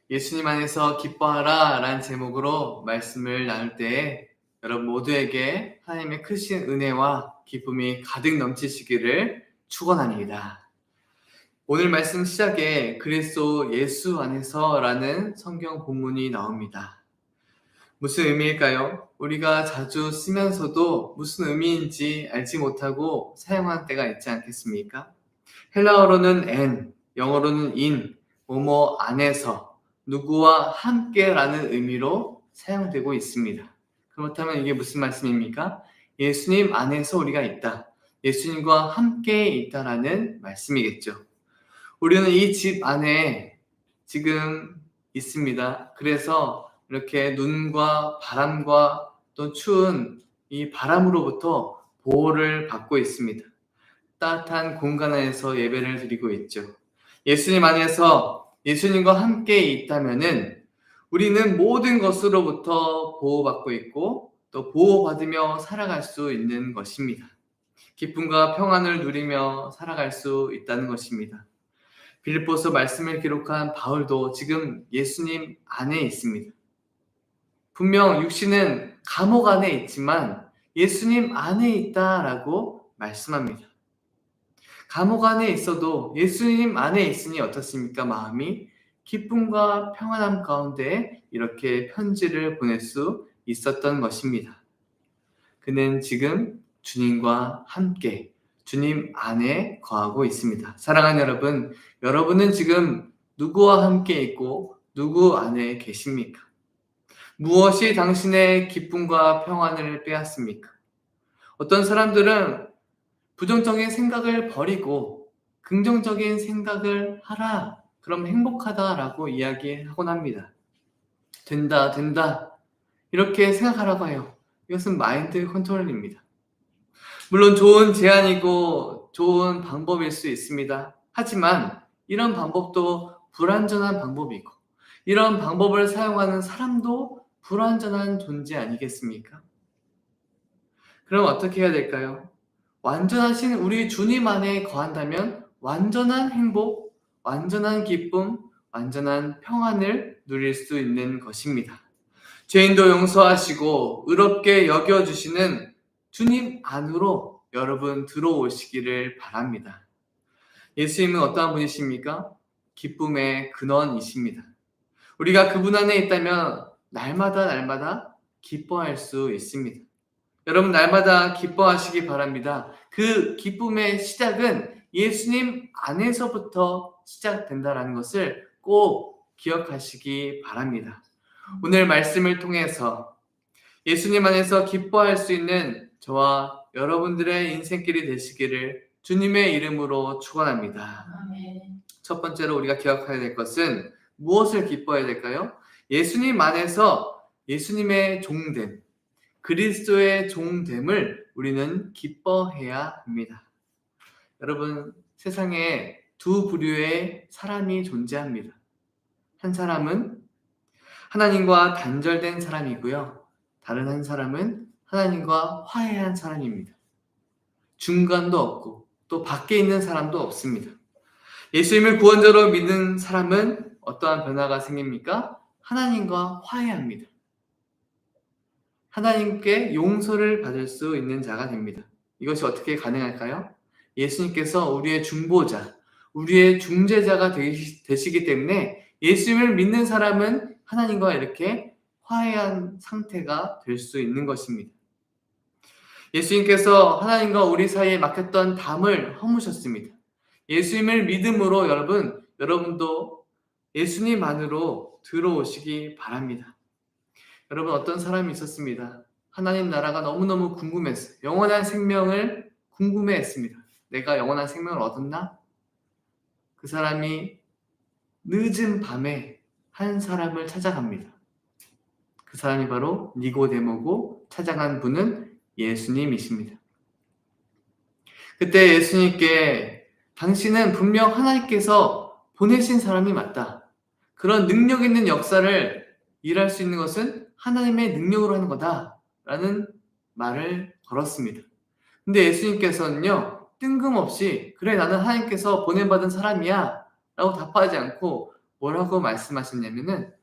예수님 안에서 기뻐하라 라는 제목으로 말씀을 나눌 때에 여러분 모두에게 하나님의 크신 은혜와 기쁨이 가득 넘치시기를 축원합니다. 오늘 말씀 시작에 그리스도 예수 안에서 라는 성경 본문이 나옵니다. 무슨 의미일까요? 우리가 자주 쓰면서도 무슨 의미인지 알지 못하고 사용하는 때가 있지 않겠습니까? 헬라어로는 en, 영어로는 in, 뭐뭐 안에서, 누구와 함께라는 의미로 사용되고 있습니다. 그렇다면 이게 무슨 말씀입니까? 예수님 안에서 우리가 있다. 예수님과 함께 있다라는 말씀이겠죠. 우리는 이 집 안에 지금 있습니다. 그래서 이렇게 눈과 바람과 또 추운 이 바람으로부터 보호를 받고 있습니다. 따뜻한 공간 안에서 예배를 드리고 있죠. 예수님 안에서 예수님과 함께 있다면은 우리는 모든 것으로부터 보호받고 있고 또 보호받으며 살아갈 수 있는 것입니다. 기쁨과 평안을 누리며 살아갈 수 있다는 것입니다. 빌립보서 말씀을 기록한 바울도 지금 예수님 안에 있습니다. 분명 육신은 감옥 안에 있지만 예수님 안에 있다라고 말씀합니다. 감옥 안에 있어도 예수님 안에 있으니 어떻습니까? 마음이 기쁨과 평안함 가운데 이렇게 편지를 보낼 수 있었던 것입니다. 그는 지금 주님과 함께 주님 안에 거하고 있습니다. 사랑하는 여러분, 여러분은 지금 누구와 함께 있고 누구 안에 계십니까? 무엇이 당신의 기쁨과 평안을 빼앗습니까? 어떤 사람들은 부정적인 생각을 버리고 긍정적인 생각을 하라. 그럼 행복하다라고 이야기하곤 합니다. 된다. 이렇게 생각하라고 해요. 이것은 마인드 컨트롤입니다. 물론 좋은 제안이고 좋은 방법일 수 있습니다. 하지만 이런 방법도 불완전한 방법이고 이런 방법을 사용하는 사람도 불완전한 존재 아니겠습니까? 그럼 어떻게 해야 될까요? 완전하신 우리 주님 안에 거한다면 완전한 행복, 완전한 기쁨, 완전한 평안을 누릴 수 있는 것입니다. 죄인도 용서하시고 의롭게 여겨주시는 주님 안으로 여러분 들어오시기를 바랍니다. 예수님은 어떠한 분이십니까? 기쁨의 근원이십니다. 우리가 그분 안에 있다면 날마다 기뻐할 수 있습니다. 여러분 날마다 기뻐하시기 바랍니다. 그 기쁨의 시작은 예수님 안에서부터 시작된다는 것을 꼭 기억하시기 바랍니다. 오늘 말씀을 통해서 예수님 안에서 기뻐할 수 있는 저와 여러분들의 인생길이 되시기를 주님의 이름으로 축원합니다. 첫 번째로 우리가 기억해야 될 것은 무엇을 기뻐해야 될까요? 예수님 안에서 예수님의 종됨, 그리스도의 종됨을 우리는 기뻐해야 합니다. 여러분, 세상에 두 부류의 사람이 존재합니다. 한 사람은 하나님과 단절된 사람이고요. 다른 한 사람은 하나님과 화해한 사람입니다. 중간도 없고 또 밖에 있는 사람도 없습니다. 예수님을 구원자로 믿는 사람은 어떠한 변화가 생깁니까? 하나님과 화해합니다. 하나님께 용서를 받을 수 있는 자가 됩니다. 이것이 어떻게 가능할까요? 예수님께서 우리의 중보자, 우리의 중재자가 되시기 때문에 예수님을 믿는 사람은 하나님과 이렇게 화해한 상태가 될 수 있는 것입니다. 예수님께서 하나님과 우리 사이에 막혔던 담을 허무셨습니다. 예수님을 믿음으로 여러분도 예수님 안으로 들어오시기 바랍니다. 여러분 어떤 사람이 있었습니다. 하나님 나라가 너무너무 궁금했어요. 영원한 생명을 궁금해했습니다. 내가 영원한 생명을 얻었나? 그 사람이 늦은 밤에 한 사람을 찾아갑니다. 그 사람이 바로 니고데모고 찾아간 분은 예수님이십니다. 그때 예수님께 당신은 분명 하나님께서 보내신 사람이 맞다. 그런 능력 있는 역사를 일할 수 있는 것은 하나님의 능력으로 하는 거다 라는 말을 걸었습니다. 근데 예수님께서는요 뜬금없이 그래 나는 하나님께서 보내받은 사람이야 라고 답하지 않고 뭐라고 말씀하셨냐면은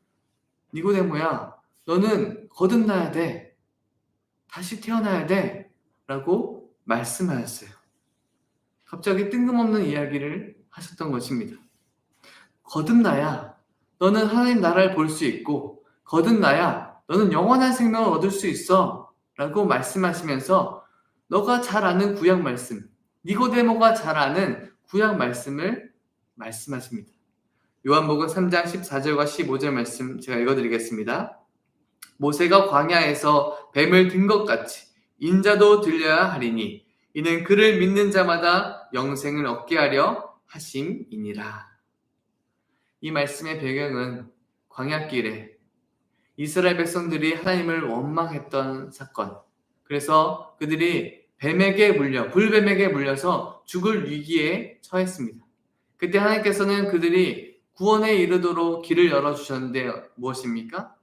니고데모야, 너는 거듭나야 돼. 다시 태어나야 돼. 라고 말씀하셨어요. 갑자기 뜬금없는 이야기를 하셨던 것입니다. 거듭나야 너는 하나님 나라를 볼 수 있고, 거듭나야 너는 영원한 생명을 얻을 수 있어. 라고 말씀하시면서 너가 잘 아는 구약 말씀, 니고데모가 잘 아는 구약 말씀을 말씀하십니다. 요한복음 3장 14절과 15절 말씀 제가 읽어드리겠습니다. 모세가 광야에서 뱀을 든 것 같이 인자도 들려야 하리니 이는 그를 믿는 자마다 영생을 얻게 하려 하심이니라. 이 말씀의 배경은 광야길에 이스라엘 백성들이 하나님을 원망했던 사건, 그래서 그들이 불뱀에게 물려서 죽을 위기에 처했습니다. 그때 하나님께서는 그들이 구원에 이르도록 길을 열어주셨는데 무엇입니까?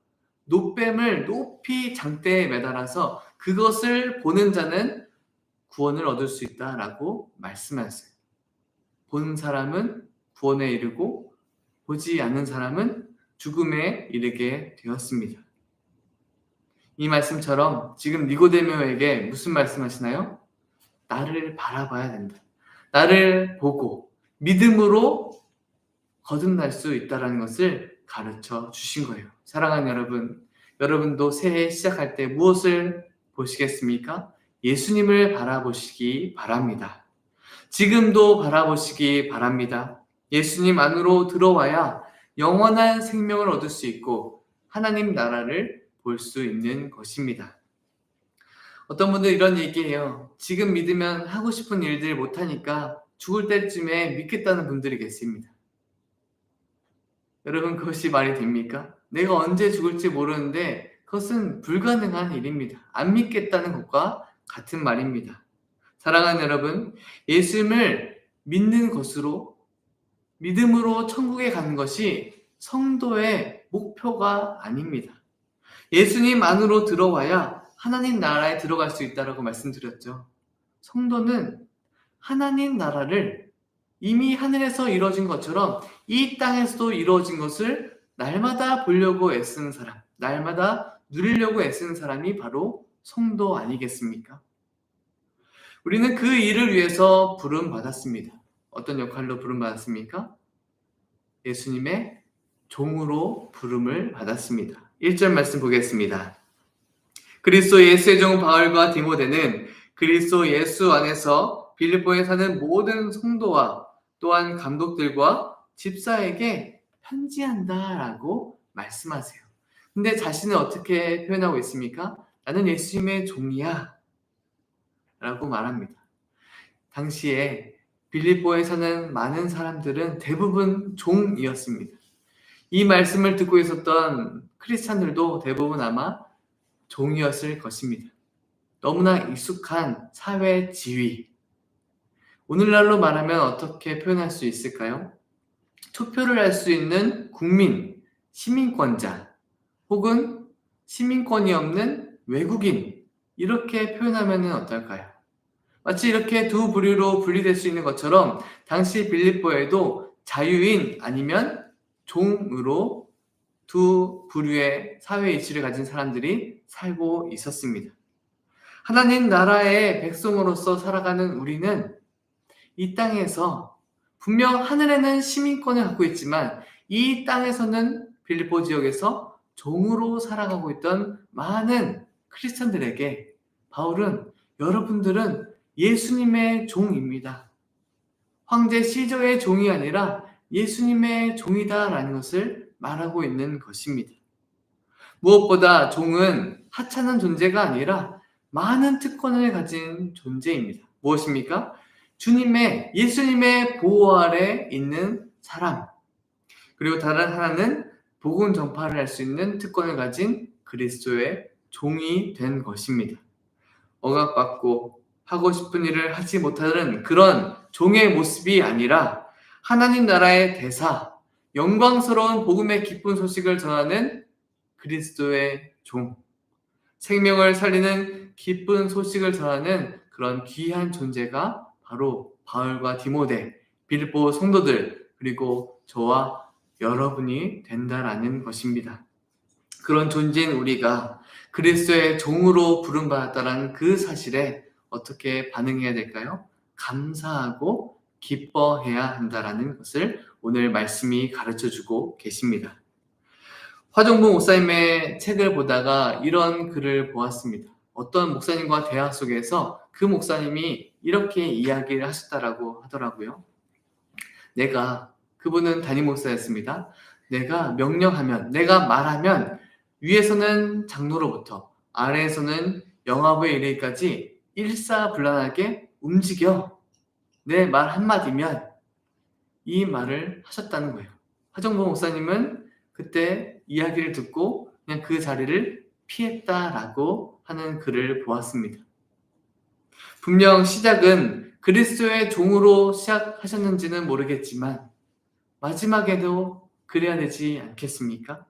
놋뱀을 높이 장대에 매달아서 그것을 보는 자는 구원을 얻을 수 있다라고 말씀하셨어요. 본 사람은 구원에 이르고 보지 않는 사람은 죽음에 이르게 되었습니다. 이 말씀처럼 지금 니고데모에게 무슨 말씀하시나요? 나를 바라봐야 된다. 나를 보고 믿음으로 거듭날 수 있다는 것을 가르쳐 주신 거예요. 사랑하는 여러분, 여러분도 새해 시작할 때 무엇을 보시겠습니까? 예수님을 바라보시기 바랍니다. 지금도 바라보시기 바랍니다. 예수님 안으로 들어와야 영원한 생명을 얻을 수 있고 하나님 나라를 볼 수 있는 것입니다. 어떤 분들 이런 얘기해요. 지금 믿으면 하고 싶은 일들 못하니까 죽을 때쯤에 믿겠다는 분들이 계십니다. 여러분, 그것이 말이 됩니까? 내가 언제 죽을지 모르는데 그것은 불가능한 일입니다. 안 믿겠다는 것과 같은 말입니다. 사랑하는 여러분, 예수님을 믿는 것으로, 믿음으로 천국에 가는 것이 성도의 목표가 아닙니다. 예수님 안으로 들어와야 하나님 나라에 들어갈 수 있다고 말씀드렸죠. 성도는 하나님 나라를 이미 하늘에서 이루어진 것처럼 이 땅에서도 이루어진 것을 날마다 보려고 애쓰는 사람, 날마다 누리려고 애쓰는 사람이 바로 성도 아니겠습니까? 우리는 그 일을 위해서 부름받았습니다. 어떤 역할로 부름받았습니까? 예수님의 종으로 부름을 받았습니다. 1절 말씀 보겠습니다. 그리스도 예수의 종 바울과 디모데는 그리스도 예수 안에서 빌립보에 사는 모든 성도와 또한 감독들과 집사에게 편지한다라고 말씀하세요. 근데 자신은 어떻게 표현하고 있습니까? 나는 예수님의 종이야 라고 말합니다. 당시에 빌립보에 사는 많은 사람들은 대부분 종이었습니다. 이 말씀을 듣고 있었던 크리스찬들도 대부분 아마 종이었을 것입니다. 너무나 익숙한 사회 지위. 오늘날로 말하면 어떻게 표현할 수 있을까요? 투표를 할 수 있는 국민, 시민권자, 혹은 시민권이 없는 외국인, 이렇게 표현하면 어떨까요? 마치 이렇게 두 부류로 분리될 수 있는 것처럼 당시 빌립보에도 자유인 아니면 종으로 두 부류의 사회 이치를 가진 사람들이 살고 있었습니다. 하나님 나라의 백성으로서 살아가는 우리는 이 땅에서 분명 하늘에는 시민권을 갖고 있지만 이 땅에서는 빌립보 지역에서 종으로 살아가고 있던 많은 크리스천들에게 바울은 여러분들은 예수님의 종입니다. 황제 시저의 종이 아니라 예수님의 종이다라는 것을 말하고 있는 것입니다. 무엇보다 종은 하찮은 존재가 아니라 많은 특권을 가진 존재입니다. 무엇입니까? 예수님의 보호 아래 있는 사람, 그리고 다른 하나는 복음 전파를 할 수 있는 특권을 가진 그리스도의 종이 된 것입니다. 억압받고 하고 싶은 일을 하지 못하는 그런 종의 모습이 아니라 하나님 나라의 대사, 영광스러운 복음의 기쁜 소식을 전하는 그리스도의 종, 생명을 살리는 기쁜 소식을 전하는 그런 귀한 존재가 바로 바울과 디모데, 빌립보 성도들, 그리고 저와 여러분이 된다라는 것입니다. 그런 존재인 우리가 그리스도의 종으로 부름받았다는 그 사실에 어떻게 반응해야 될까요? 감사하고 기뻐해야 한다라는 것을 오늘 말씀이 가르쳐주고 계십니다. 화종부 목사님의 책을 보다가 이런 글을 보았습니다. 어떤 목사님과 대화 속에서 그 목사님이 이렇게 이야기를 하셨다라고 하더라고요. 그분은 담임 목사였습니다. 내가 명령하면, 내가 말하면 위에서는 장로로부터 아래에서는 영화부에 이르기까지 일사불란하게 움직여. 내 말 한마디면 이 말을 하셨다는 거예요. 화종보 목사님은 그때 이야기를 듣고 그냥 그 자리를 피했다라고 하는 글을 보았습니다. 분명 시작은 그리스도의 종으로 시작하셨는지는 모르겠지만 마지막에도 그래야 되지 않겠습니까?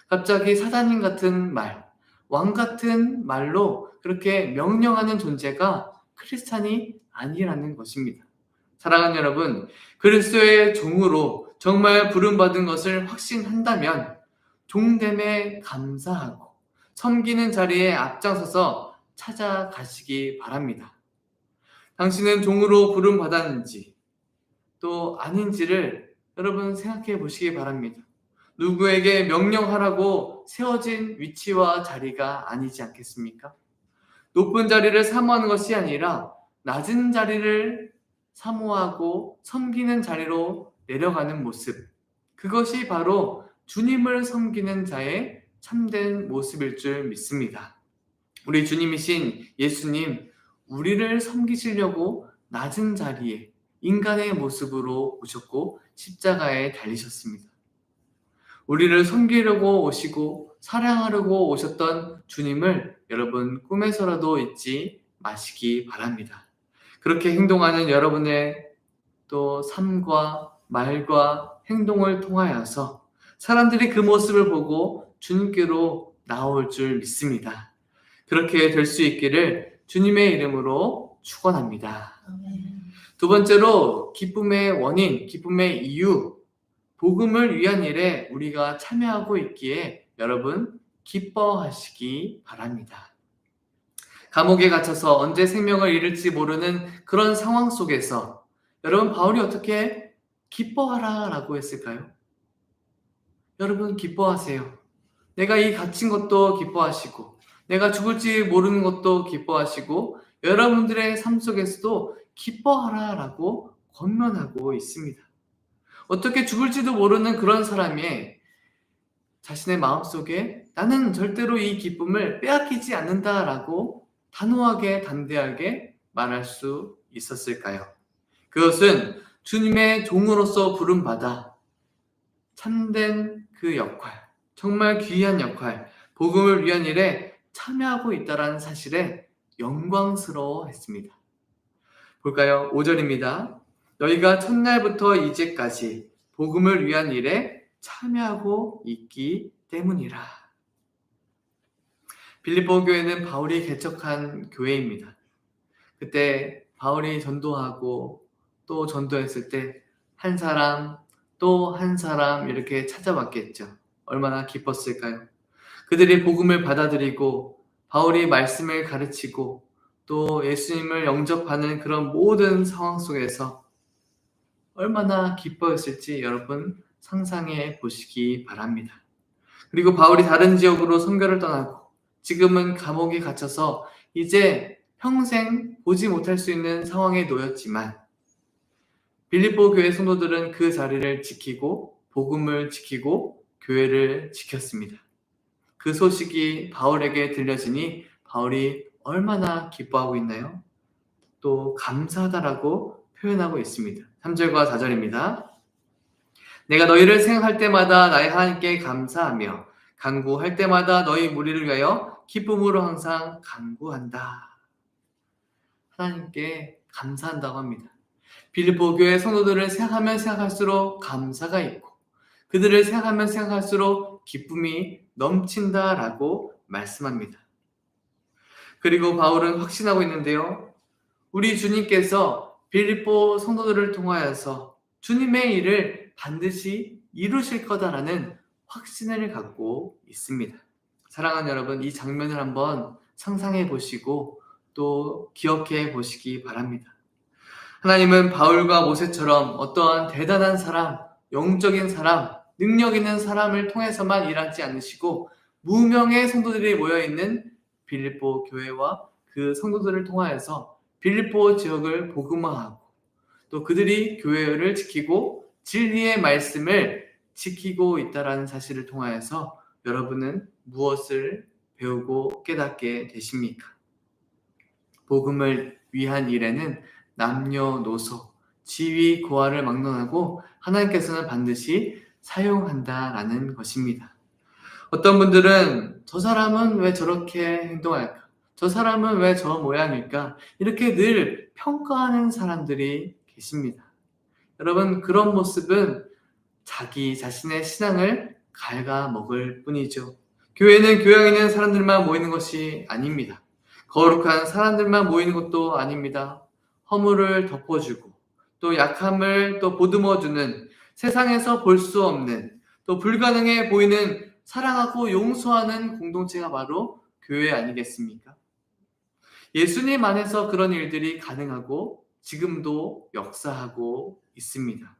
갑자기 사단님 같은 말, 왕 같은 말로 그렇게 명령하는 존재가 크리스찬이 아니라는 것입니다. 사랑하는 여러분, 그리스도의 종으로 정말 부름받은 것을 확신한다면 종됨에 감사하고 섬기는 자리에 앞장서서 찾아가시기 바랍니다. 당신은 종으로 부름받았는지 또 아닌지를 여러분 생각해 보시기 바랍니다. 누구에게 명령하라고 세워진 위치와 자리가 아니지 않겠습니까? 높은 자리를 사모하는 것이 아니라 낮은 자리를 사모하고 섬기는 자리로 내려가는 모습, 그것이 바로 주님을 섬기는 자의 참된 모습일 줄 믿습니다. 우리 주님이신 예수님, 우리를 섬기시려고 낮은 자리에 인간의 모습으로 오셨고 십자가에 달리셨습니다. 우리를 섬기려고 오시고 사랑하려고 오셨던 주님을 여러분 꿈에서라도 잊지 마시기 바랍니다. 그렇게 행동하는 여러분의 또 삶과 말과 행동을 통하여서 사람들이 그 모습을 보고 주님께로 나올 줄 믿습니다. 그렇게 될 수 있기를 주님의 이름으로 축원합니다. 두 번째로 기쁨의 원인, 기쁨의 이유, 복음을 위한 일에 우리가 참여하고 있기에 여러분 기뻐하시기 바랍니다. 감옥에 갇혀서 언제 생명을 잃을지 모르는 그런 상황 속에서 여러분 바울이 어떻게 기뻐하라 라고 했을까요? 여러분 기뻐하세요. 내가 이 갇힌 것도 기뻐하시고 내가 죽을지 모르는 것도 기뻐하시고 여러분들의 삶 속에서도 기뻐하라 라고 권면하고 있습니다. 어떻게 죽을지도 모르는 그런 사람이 자신의 마음속에 나는 절대로 이 기쁨을 빼앗기지 않는다라고 단호하게 담대하게 말할 수 있었을까요? 그것은 주님의 종으로서 부름받아 참된 그 역할, 정말 귀한 역할, 복음을 위한 일에 참여하고 있다는 사실에 영광스러워했습니다. 볼까요? 5절입니다. 너희가 첫날부터 이제까지 복음을 위한 일에 참여하고 있기 때문이라. 빌립보 교회는 바울이 개척한 교회입니다. 그때 바울이 전도하고 또 전도했을 때 한 사람 또 한 사람 이렇게 찾아왔겠죠. 얼마나 기뻤을까요? 그들이 복음을 받아들이고 바울이 말씀을 가르치고 또 예수님을 영접하는 그런 모든 상황 속에서 얼마나 기뻐했을지 여러분 상상해 보시기 바랍니다. 그리고 바울이 다른 지역으로 선교를 떠나고 지금은 감옥에 갇혀서 이제 평생 보지 못할 수 있는 상황에 놓였지만 빌립보 교회 성도들은 그 자리를 지키고 복음을 지키고 교회를 지켰습니다. 그 소식이 바울에게 들려지니 바울이 얼마나 기뻐하고 있나요? 또 감사하다라고 표현하고 있습니다. 3절과 4절입니다. 내가 너희를 생각할 때마다 나의 하나님께 감사하며 간구할 때마다 너희 무리를 위하여 기쁨으로 항상 간구한다. 하나님께 감사한다고 합니다. 빌립보 교회 성도들을 생각하면 생각할수록 감사가 있고 그들을 생각하면 생각할수록 기쁨이 넘친다라고 말씀합니다. 그리고 바울은 확신하고 있는데요. 우리 주님께서 빌립보 성도들을 통하여서 주님의 일을 반드시 이루실 거다라는 확신을 갖고 있습니다. 사랑하는 여러분, 이 장면을 한번 상상해 보시고 또 기억해 보시기 바랍니다. 하나님은 바울과 모세처럼 어떠한 대단한 사람, 영적인 사람, 능력 있는 사람을 통해서만 일하지 않으시고 무명의 성도들이 모여있는 빌립보 교회와 그 성도들을 통하여서 빌립보 지역을 복음화하고 또 그들이 교회를 지키고 진리의 말씀을 지키고 있다는 사실을 통하여서 여러분은 무엇을 배우고 깨닫게 되십니까? 복음을 위한 일에는 남녀노소, 지위, 고하를 막론하고 하나님께서는 반드시 사용한다라는 것입니다. 어떤 분들은 저 사람은 왜 저렇게 행동할까? 저 사람은 왜 저 모양일까? 이렇게 늘 평가하는 사람들이 계십니다. 여러분, 그런 모습은 자기 자신의 신앙을 갉아먹을 뿐이죠. 교회는 교양 있는 사람들만 모이는 것이 아닙니다. 거룩한 사람들만 모이는 것도 아닙니다. 허물을 덮어주고 또 약함을 또 보듬어주는 세상에서 볼 수 없는 또 불가능해 보이는 사랑하고 용서하는 공동체가 바로 교회 아니겠습니까? 예수님 안에서 그런 일들이 가능하고 지금도 역사하고 있습니다.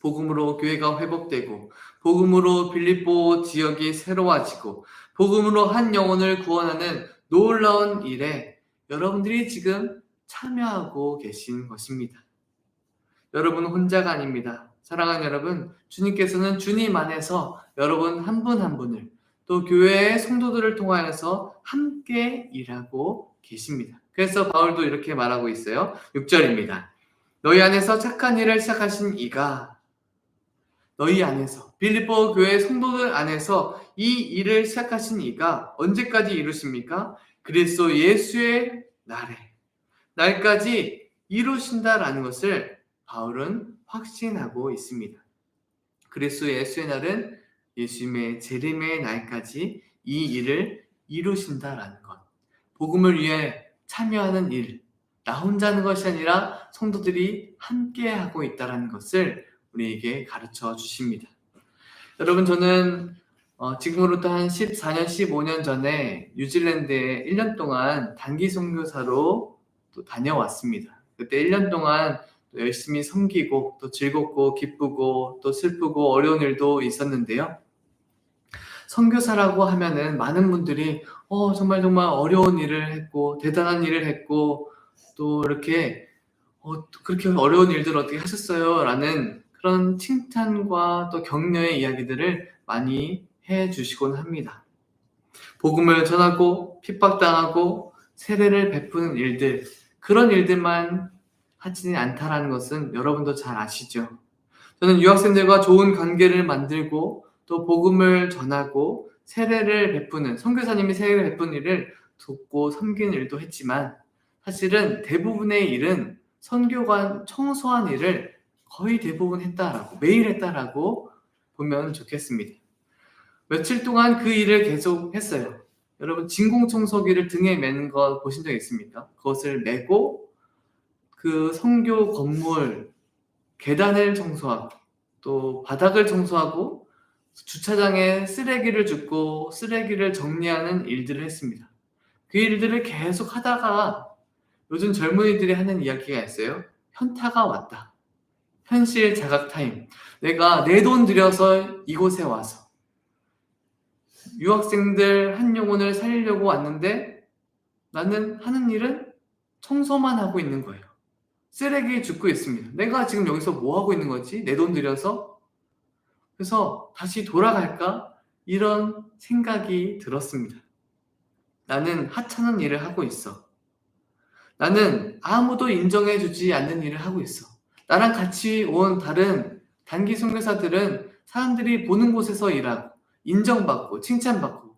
복음으로 교회가 회복되고 복음으로 빌립보 지역이 새로워지고 복음으로 한 영혼을 구원하는 놀라운 일에 여러분들이 지금 참여하고 계신 것입니다. 여러분 혼자가 아닙니다. 사랑하는 여러분, 주님께서는 주님 안에서 여러분 한 분 한 분을 또 교회의 성도들을 통하여서 함께 일하고 계십니다. 그래서 바울도 이렇게 말하고 있어요. 6절입니다. 너희 안에서 착한 일을 시작하신 이가 너희 안에서 빌립보 교회 성도들 안에서 이 일을 시작하신 이가 언제까지 이루십니까? 그리스도 예수의 날까지 이루신다라는 것을 바울은 확신하고 있습니다. 그리스도 예수의 날은 예수님의 재림의 날까지 이 일을 이루신다라는 것. 복음을 위해 참여하는 일, 나 혼자 하는 것이 아니라 성도들이 함께 하고 있다는 것을 우리에게 가르쳐 주십니다. 여러분, 저는 지금으로부터 한 14년, 15년 전에 뉴질랜드에 1년 동안 단기 선교사로 또 다녀왔습니다. 그때 1년 동안 또 열심히 섬기고 또 즐겁고 기쁘고 또 슬프고 어려운 일도 있었는데요. 선교사라고 하면은 많은 분들이 정말 어려운 일을 했고 대단한 일을 했고 또 이렇게 그렇게 어려운 일들 어떻게 하셨어요? 라는 그런 칭찬과 또 격려의 이야기들을 많이 해주시곤 합니다. 복음을 전하고 핍박당하고 세례를 베푸는 일들, 그런 일들만 하지는 않다라는 것은 여러분도 잘 아시죠? 저는 유학생들과 좋은 관계를 만들고 또 복음을 전하고 세례를 베푸는, 선교사님이 세례를 베푸는 일을 돕고 섬기는 일도 했지만 사실은 대부분의 일은 선교관 청소한 일을 거의 대부분 했다라고, 매일 했다라고 보면 좋겠습니다. 며칠 동안 그 일을 계속 했어요. 여러분, 진공청소기를 등에 매는 거 보신 적 있습니까? 그것을 메고 그 선교 건물 계단을 청소하고 또 바닥을 청소하고 주차장에 쓰레기를 줍고 쓰레기를 정리하는 일들을 했습니다. 그 일들을 계속 하다가 요즘 젊은이들이 하는 이야기가 있어요. 현타가 왔다. 현실 자각 타임. 내가 내 돈 들여서 이곳에 와서 유학생들 한 영혼을 살리려고 왔는데 나는 하는 일은 청소만 하고 있는 거예요. 쓰레기 줍고 있습니다. 내가 지금 여기서 뭐 하고 있는 거지? 내 돈 들여서? 그래서 다시 돌아갈까? 이런 생각이 들었습니다. 나는 하찮은 일을 하고 있어. 나는 아무도 인정해주지 않는 일을 하고 있어. 나랑 같이 온 다른 단기 선교사들은 사람들이 보는 곳에서 일하고 인정받고 칭찬받고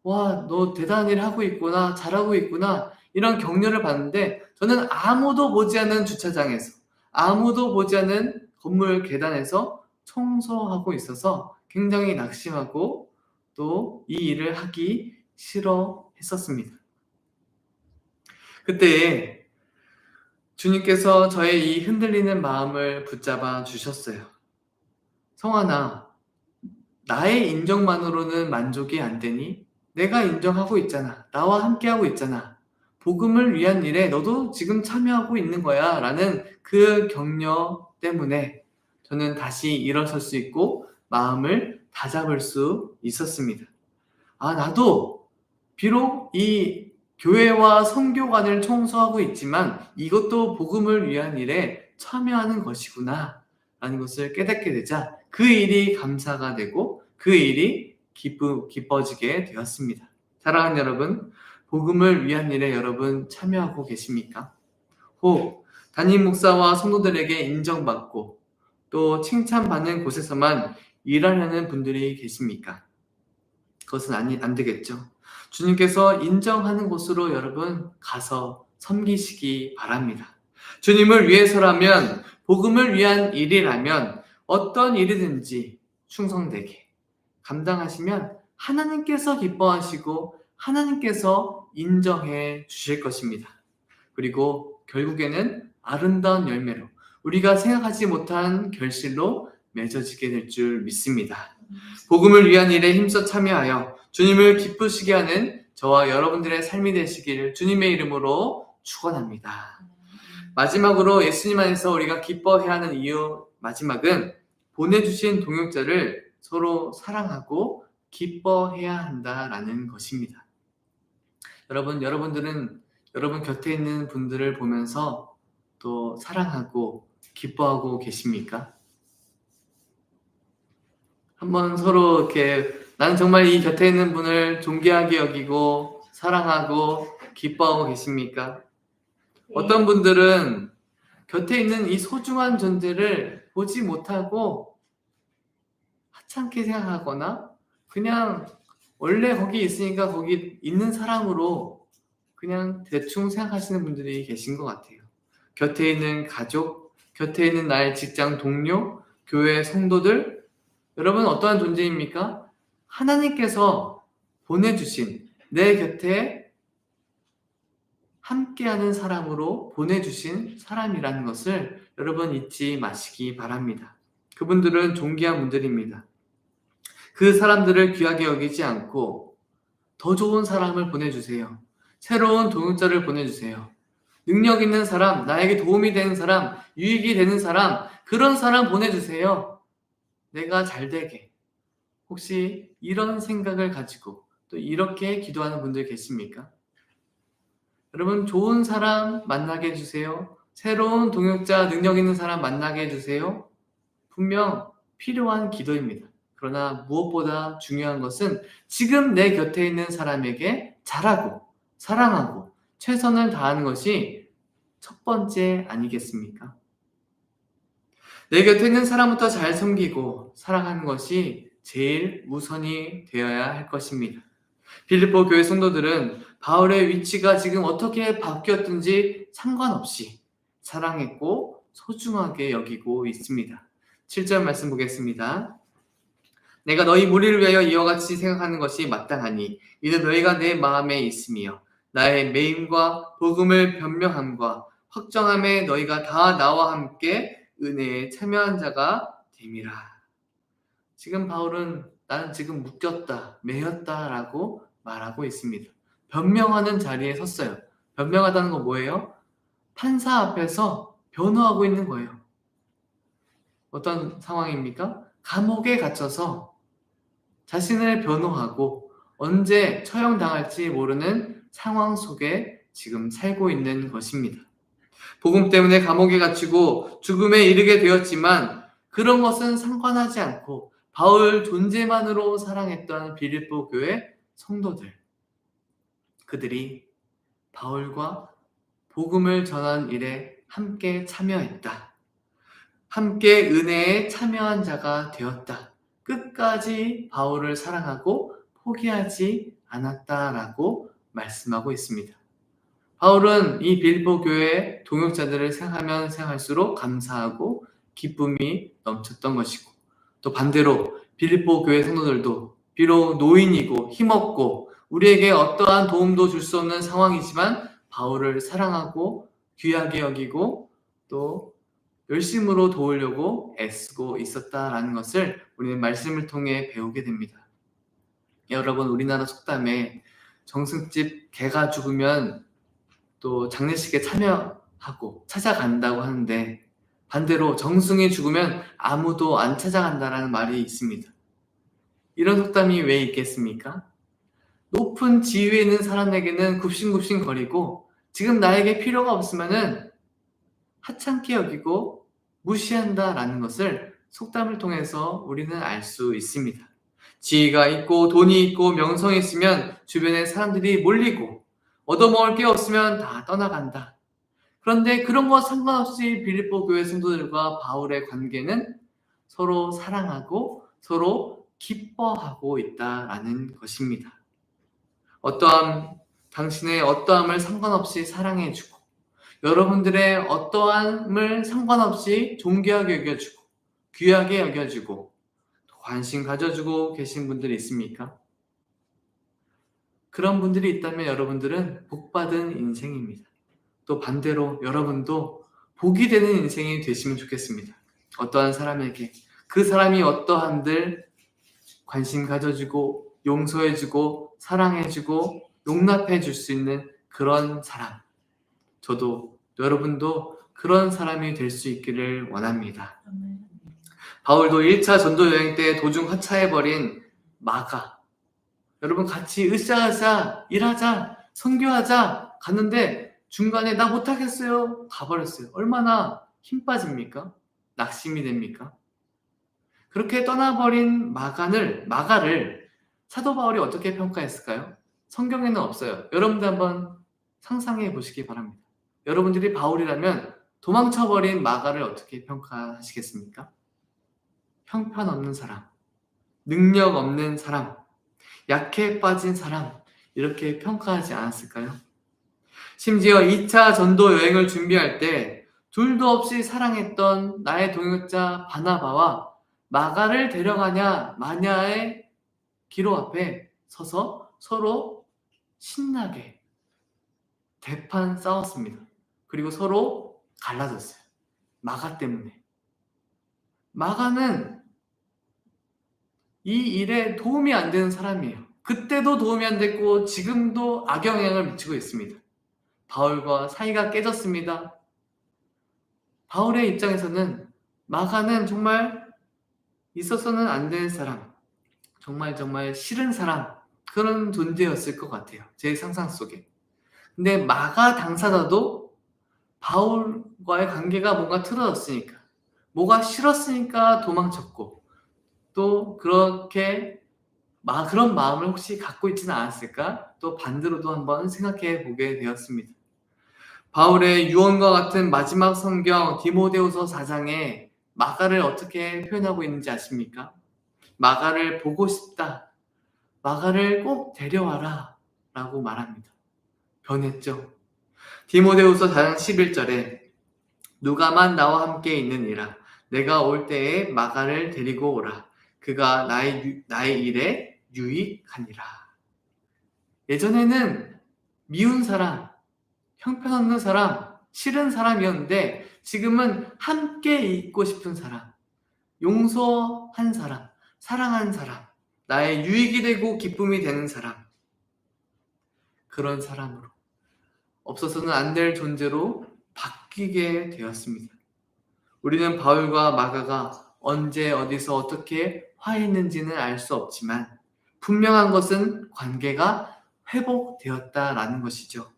와, 너 대단한 일 하고 있구나, 잘하고 있구나 이런 격려를 받는데 저는 아무도 보지 않는 주차장에서 아무도 보지 않는 건물 계단에서 청소하고 있어서 굉장히 낙심하고 또 이 일을 하기 싫어했었습니다. 그때 주님께서 저의 이 흔들리는 마음을 붙잡아 주셨어요. 성환아, 나의 인정만으로는 만족이 안 되니? 내가 인정하고 있잖아. 나와 함께하고 있잖아. 복음을 위한 일에 너도 지금 참여하고 있는 거야. 라는 그 격려 때문에 저는 다시 일어설 수 있고 마음을 다잡을 수 있었습니다. 나도 비록 이 교회와 선교관을 청소하고 있지만 이것도 복음을 위한 일에 참여하는 것이구나 라는 것을 깨닫게 되자 그 일이 감사가 되고 그 일이 기뻐지게 되었습니다. 사랑하는 여러분, 복음을 위한 일에 여러분 참여하고 계십니까? 혹 담임 목사와 성도들에게 인정받고 또 칭찬받는 곳에서만 일하려는 분들이 계십니까? 그것은 안 되겠죠. 주님께서 인정하는 곳으로 여러분 가서 섬기시기 바랍니다. 주님을 위해서라면, 복음을 위한 일이라면 어떤 일이든지 충성되게 감당하시면 하나님께서 기뻐하시고 하나님께서 인정해 주실 것입니다. 그리고 결국에는 아름다운 열매로 우리가 생각하지 못한 결실로 맺어지게 될 줄 믿습니다. 복음을 위한 일에 힘써 참여하여 주님을 기쁘시게 하는 저와 여러분들의 삶이 되시기를 주님의 이름으로 축원합니다. 마지막으로 예수님 안에서 우리가 기뻐해야 하는 이유 마지막은 보내주신 동역자를 서로 사랑하고 기뻐해야 한다라는 것입니다. 여러분들은 여러분 곁에 있는 분들을 보면서 또 사랑하고 기뻐하고 계십니까? 한번 서로 이렇게 나는 정말 이 곁에 있는 분을 존귀하게 여기고 사랑하고 기뻐하고 계십니까? 어떤 분들은 곁에 있는 이 소중한 존재를 보지 못하고 하찮게 생각하거나 그냥 원래 거기 있으니까 거기 있는 사람으로 그냥 대충 생각하시는 분들이 계신 것 같아요. 곁에 있는 가족, 곁에 있는 나의 직장 동료, 교회 성도들, 여러분 어떠한 존재입니까? 하나님께서 보내주신 내 곁에 함께하는 사람으로 보내주신 사람이라는 것을 여러분 잊지 마시기 바랍니다. 그분들은 존귀한 분들입니다. 그 사람들을 귀하게 여기지 않고 더 좋은 사람을 보내주세요. 새로운 동역자를 보내주세요. 능력 있는 사람, 나에게 도움이 되는 사람, 유익이 되는 사람, 그런 사람 보내주세요. 내가 잘 되게. 혹시 이런 생각을 가지고 또 이렇게 기도하는 분들 계십니까? 여러분 좋은 사람 만나게 해주세요. 새로운 동역자, 능력 있는 사람 만나게 해주세요. 분명 필요한 기도입니다. 그러나 무엇보다 중요한 것은 지금 내 곁에 있는 사람에게 잘하고 사랑하고 최선을 다하는 것이 첫 번째 아니겠습니까? 내 곁에 있는 사람부터 잘 섬기고 사랑하는 것이 제일 우선이 되어야 할 것입니다. 빌립보 교회 성도들은 바울의 위치가 지금 어떻게 바뀌었든지 상관없이 사랑했고 소중하게 여기고 있습니다. 7절 말씀 보겠습니다. 내가 너희 무리를 위하여 이와 같이 생각하는 것이 마땅하니 이는 너희가 내 마음에 있으며 나의 매임과 복음을 변명함과 확정함에 너희가 다 나와 함께 은혜에 참여한 자가 됨이라. 지금 바울은 나는 지금 묶였다, 매였다 라고 말하고 있습니다. 변명하는 자리에 섰어요. 변명하다는 건 뭐예요? 판사 앞에서 변호하고 있는 거예요. 어떤 상황입니까? 감옥에 갇혀서 자신을 변호하고 언제 처형당할지 모르는 상황 속에 지금 살고 있는 것입니다. 복음 때문에 감옥에 갇히고 죽음에 이르게 되었지만 그런 것은 상관하지 않고 바울 존재만으로 사랑했던 빌립보 교회 성도들, 그들이 바울과 복음을 전한 일에 함께 참여했다. 함께 은혜에 참여한 자가 되었다. 끝까지 바울을 사랑하고 포기하지 않았다라고 말씀하고 있습니다. 바울은 이 빌립보 교회의 동역자들을 생각하면 생각할수록 감사하고 기쁨이 넘쳤던 것이고 또 반대로 빌립보 교회 성도들도 비록 노인이고 힘없고 우리에게 어떠한 도움도 줄 수 없는 상황이지만 바울을 사랑하고 귀하게 여기고 또 열심으로 도우려고 애쓰고 있었다라는 것을 우리는 말씀을 통해 배우게 됩니다. 여러분, 우리나라 속담에 정승집 개가 죽으면 또 장례식에 참여하고 찾아간다고 하는데, 반대로 정승이 죽으면 아무도 안 찾아간다라는 말이 있습니다. 이런 속담이 왜 있겠습니까? 높은 지위에 있는 사람에게는 굽신굽신 거리고 지금 나에게 필요가 없으면은 하찮게 여기고 무시한다라는 것을 속담을 통해서 우리는 알 수 있습니다. 지위가 있고 돈이 있고 명성이 있으면 주변에 사람들이 몰리고 얻어먹을 게 없으면 다 떠나간다. 그런데 그런 거 상관없이 빌립보 교회 성도들과 바울의 관계는 서로 사랑하고 서로 기뻐하고 있다라는 것입니다. 당신의 어떠함을 상관없이 사랑해주고 여러분들의 어떠함을 상관없이 존귀하게 여겨주고 귀하게 여겨주고 관심 가져주고 계신 분들이 있습니까? 그런 분들이 있다면 여러분들은 복받은 인생입니다. 또 반대로 여러분도 복이 되는 인생이 되시면 좋겠습니다. 어떠한 사람에게 그 사람이 어떠한들 관심 가져주고 용서해주고 사랑해주고 용납해줄 수 있는 그런 사람, 저도 여러분도 그런 사람이 될 수 있기를 원합니다. 바울도 1차 전도 여행 때 도중 하차해버린 마가, 여러분 같이 으쌰으쌰 일하자 선교하자 갔는데 중간에 나 못하겠어요 가버렸어요. 얼마나 힘 빠집니까? 낙심이 됩니까? 그렇게 떠나버린 마가를 사도 바울이 어떻게 평가했을까요? 성경에는 없어요. 여러분들 한번 상상해 보시기 바랍니다. 여러분들이 바울이라면 도망쳐버린 마가를 어떻게 평가하시겠습니까? 형편없는 사람, 능력 없는 사람, 약해 빠진 사람, 이렇게 평가하지 않았을까요? 심지어 2차 전도 여행을 준비할 때 둘도 없이 사랑했던 나의 동역자 바나바와 마가를 데려가냐 마냐의 기로 앞에 서서 서로 신나게 대판 싸웠습니다. 그리고 서로 갈라졌어요. 마가 때문에. 마가는 이 일에 도움이 안 되는 사람이에요. 그때도 도움이 안 됐고 지금도 악영향을 미치고 있습니다. 바울과 사이가 깨졌습니다. 바울의 입장에서는 마가는 정말 있어서는 안 되는 사람, 정말 싫은 사람, 그런 존재였을 것 같아요. 제 상상 속에. 근데 마가 당사자도 바울과의 관계가 뭔가 틀어졌으니까, 뭐가 싫었으니까 도망쳤고, 또 그렇게 그런 마음을 혹시 갖고 있지는 않았을까? 또 반대로도 한번 생각해 보게 되었습니다. 바울의 유언과 같은 마지막 성경 디모데후서 4장에 마가를 어떻게 표현하고 있는지 아십니까? 마가를 보고 싶다. 마가를 꼭 데려와라 라고 말합니다. 변했죠. 디모데후서 4장 11절에 누가만 나와 함께 있느니라. 내가 올 때에 마가를 데리고 오라. 그가 나의 일에 유익하니라. 예전에는 미운 사람, 형편없는 사람, 싫은 사람이었는데 지금은 함께 있고 싶은 사람, 용서한 사람, 사랑한 사람, 나의 유익이 되고 기쁨이 되는 사람, 그런 사람으로 없어서는 안 될 존재로 바뀌게 되었습니다. 우리는 바울과 마가가 언제 어디서 어떻게 화했는지는 알 수 없지만 분명한 것은 관계가 회복되었다라는 것이죠.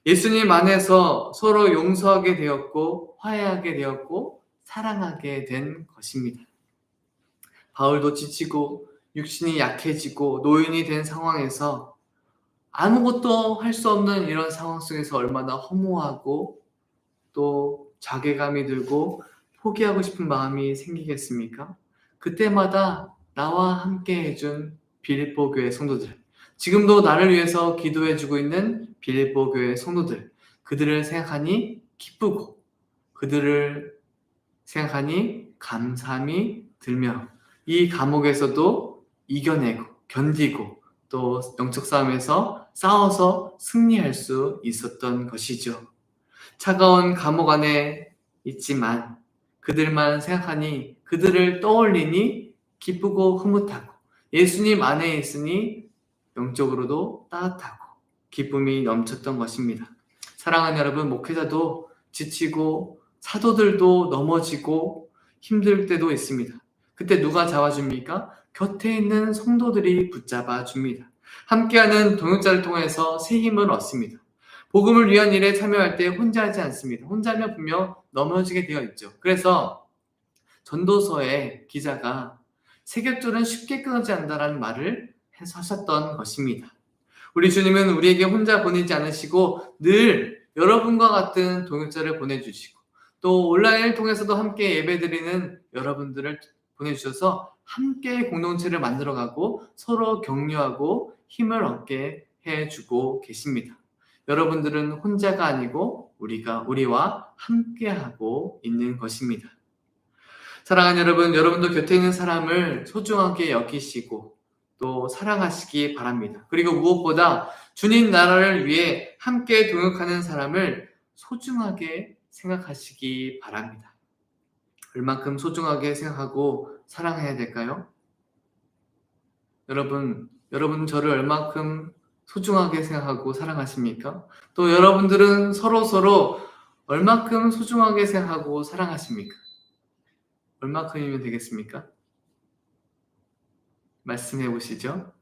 예수님 안에서 서로 용서하게 되었고 화해하게 되었고 사랑하게 된 것입니다. 바울도 지치고 육신이 약해지고 노인이 된 상황에서 아무것도 할 수 없는 이런 상황 속에서 얼마나 허무하고 또 자괴감이 들고 포기하고 싶은 마음이 생기겠습니까? 그때마다 나와 함께 해준 빌립보 교회 성도들, 지금도 나를 위해서 기도해주고 있는 빌립보 교회 성도들, 그들을 생각하니 기쁘고 그들을 생각하니 감사함이 들며 이 감옥에서도 이겨내고 견디고 또 영적 싸움에서 싸워서 승리할 수 있었던 것이죠. 차가운 감옥 안에 있지만 그들만 생각하니 그들을 떠올리니 기쁘고 흐뭇하고 예수님 안에 있으니 영적으로도 따뜻하고 기쁨이 넘쳤던 것입니다. 사랑하는 여러분, 목회자도 지치고 사도들도 넘어지고 힘들 때도 있습니다. 그때 누가 잡아줍니까? 곁에 있는 성도들이 붙잡아 줍니다. 함께하는 동역자를 통해서 새 힘을 얻습니다. 복음을 위한 일에 참여할 때 혼자 하지 않습니다. 혼자 하면 분명 넘어지게 되어 있죠. 그래서 전도서의 기자가 세격절은 쉽게 끊어지지 않는다라는 말을 하셨던 것입니다. 우리 주님은 우리에게 혼자 보내지 않으시고 늘 여러분과 같은 동역자를 보내주시고 또 온라인을 통해서도 함께 예배드리는 여러분들을 보내주셔서 함께 공동체를 만들어가고 서로 격려하고 힘을 얻게 해주고 계십니다. 여러분들은 혼자가 아니고 우리와 함께하고 있는 것입니다. 사랑하는 여러분, 여러분도 곁에 있는 사람을 소중하게 여기시고 또 사랑하시기 바랍니다. 그리고 무엇보다 주님 나라를 위해 함께 동역하는 사람을 소중하게 생각하시기 바랍니다. 얼만큼 소중하게 생각하고 사랑해야 될까요? 여러분 저를 얼만큼 소중하게 생각하고 사랑하십니까? 또 여러분들은 서로 얼만큼 소중하게 생각하고 사랑하십니까? 얼마큼이면 되겠습니까? 말씀해 보시죠.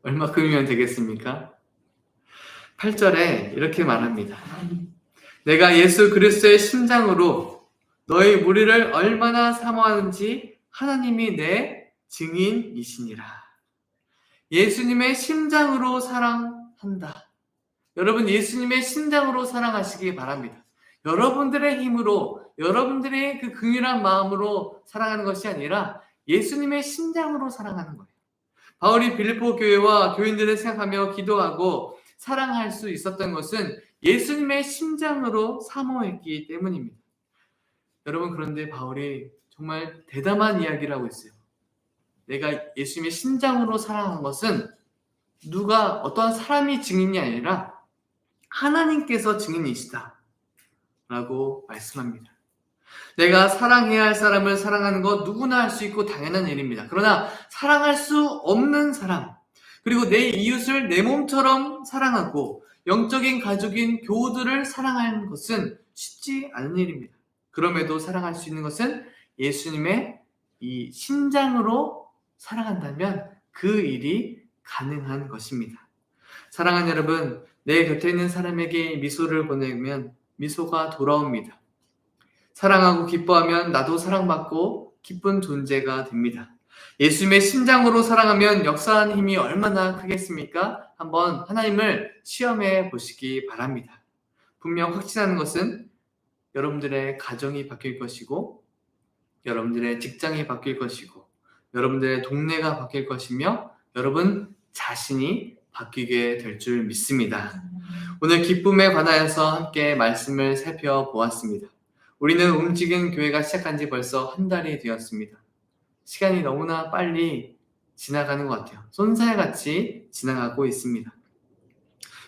얼마큼이면 되겠습니까? 8절에 이렇게 말합니다. 내가 예수 그리스도의 심장으로 너희 무리를 얼마나 사모하는지 하나님이 내 증인이시니라. 예수님의 심장으로 사랑한다. 여러분, 예수님의 심장으로 사랑하시기 바랍니다. 여러분들의 힘으로, 여러분들의 그 긍휼한 마음으로 사랑하는 것이 아니라 예수님의 심장으로 사랑하는 거예요. 바울이 빌립보 교회와 교인들을 생각하며 기도하고 사랑할 수 있었던 것은 예수님의 심장으로 사모했기 때문입니다. 여러분, 그런데 바울이 정말 대담한 이야기를 하고 있어요. 내가 예수님의 심장으로 사랑한 것은 어떠한 사람이 증인이 아니라 하나님께서 증인이시다 라고 말씀합니다. 내가 사랑해야 할 사람을 사랑하는 것 누구나 할 수 있고 당연한 일입니다. 그러나 사랑할 수 없는 사람, 그리고 내 이웃을 내 몸처럼 사랑하고 영적인 가족인 교우들을 사랑하는 것은 쉽지 않은 일입니다. 그럼에도 사랑할 수 있는 것은 예수님의 이 심장으로 사랑한다면 그 일이 가능한 것입니다. 사랑하는 여러분, 내 곁에 있는 사람에게 미소를 보내면 미소가 돌아옵니다. 사랑하고 기뻐하면 나도 사랑받고 기쁜 존재가 됩니다. 예수님의 심장으로 사랑하면 역사하는 힘이 얼마나 크겠습니까? 한번 하나님을 시험해 보시기 바랍니다. 분명 확신하는 것은 여러분들의 가정이 바뀔 것이고 여러분들의 직장이 바뀔 것이고 여러분들의 동네가 바뀔 것이며 여러분 자신이 바뀌게 될 줄 믿습니다. 오늘 기쁨에 관하여서 함께 말씀을 살펴보았습니다. 우리는 움직이는 교회가 시작한 지 벌써 한 달이 되었습니다. 시간이 너무나 빨리 지나가는 것 같아요. 쏜살같이 지나가고 있습니다.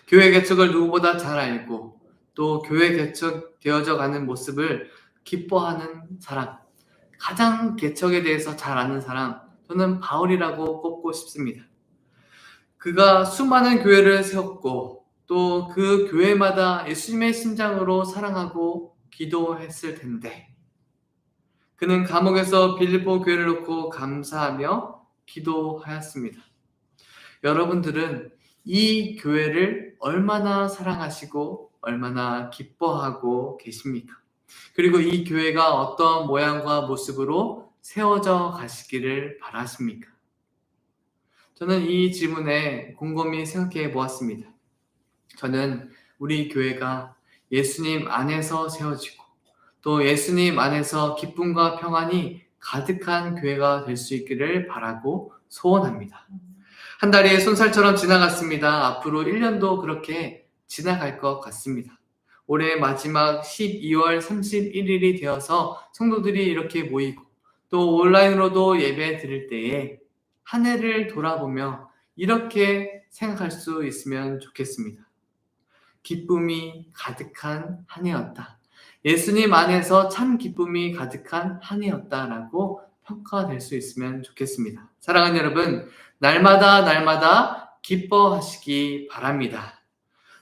교회 개척을 누구보다 잘 알고 또 교회 개척되어져 가는 모습을 기뻐하는 사람, 가장 개척에 대해서 잘 아는 사람, 저는 바울이라고 꼽고 싶습니다. 그가 수많은 교회를 세웠고 또 그 교회마다 예수님의 심장으로 사랑하고 기도했을 텐데 그는 감옥에서 빌립보 교회를 놓고 감사하며 기도하였습니다. 여러분들은 이 교회를 얼마나 사랑하시고 얼마나 기뻐하고 계십니까? 그리고 이 교회가 어떤 모양과 모습으로 세워져 가시기를 바라십니까? 저는 이 질문에 곰곰이 생각해 보았습니다. 저는 우리 교회가 예수님 안에서 세워지고 또 예수님 안에서 기쁨과 평안이 가득한 교회가 될 수 있기를 바라고 소원합니다. 한 달이 손살처럼 지나갔습니다. 앞으로 1년도 그렇게 지나갈 것 같습니다. 올해 마지막 12월 31일이 되어서 성도들이 이렇게 모이고 또 온라인으로도 예배 드릴 때에 한 해를 돌아보며 이렇게 생각할 수 있으면 좋겠습니다. 기쁨이 가득한 한 해였다. 예수님 안에서 참 기쁨이 가득한 한 해였다라고 평가될 수 있으면 좋겠습니다. 사랑하는 여러분, 날마다 기뻐하시기 바랍니다.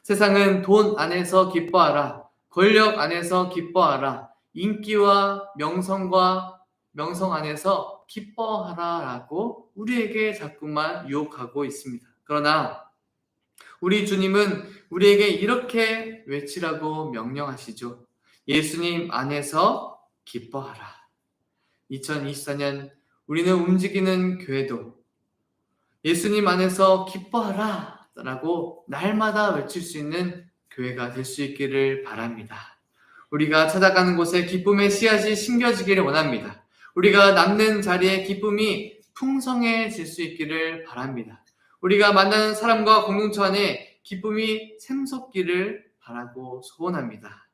세상은 돈 안에서 기뻐하라, 권력 안에서 기뻐하라, 인기와 명성 안에서 기뻐하라라고 우리에게 자꾸만 유혹하고 있습니다. 그러나 우리 주님은 우리에게 이렇게 외치라고 명령하시죠. 예수님 안에서 기뻐하라. 2024년 우리는 움직이는 교회도 예수님 안에서 기뻐하라 라고 날마다 외칠 수 있는 교회가 될 수 있기를 바랍니다. 우리가 찾아가는 곳에 기쁨의 씨앗이 심겨지기를 원합니다. 우리가 남는 자리에 기쁨이 풍성해질 수 있기를 바랍니다. 우리가 만나는 사람과 공동체 안에 기쁨이 샘솟기를 바라고 소원합니다.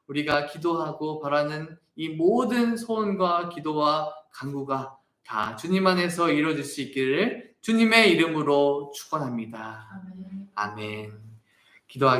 우리가 기도하고 바라는 이 모든 소원과 기도와 간구가 다 주님 안에서 이루어질 수 있기를 주님의 이름으로 축원합니다. 아멘. 기도하겠습니다.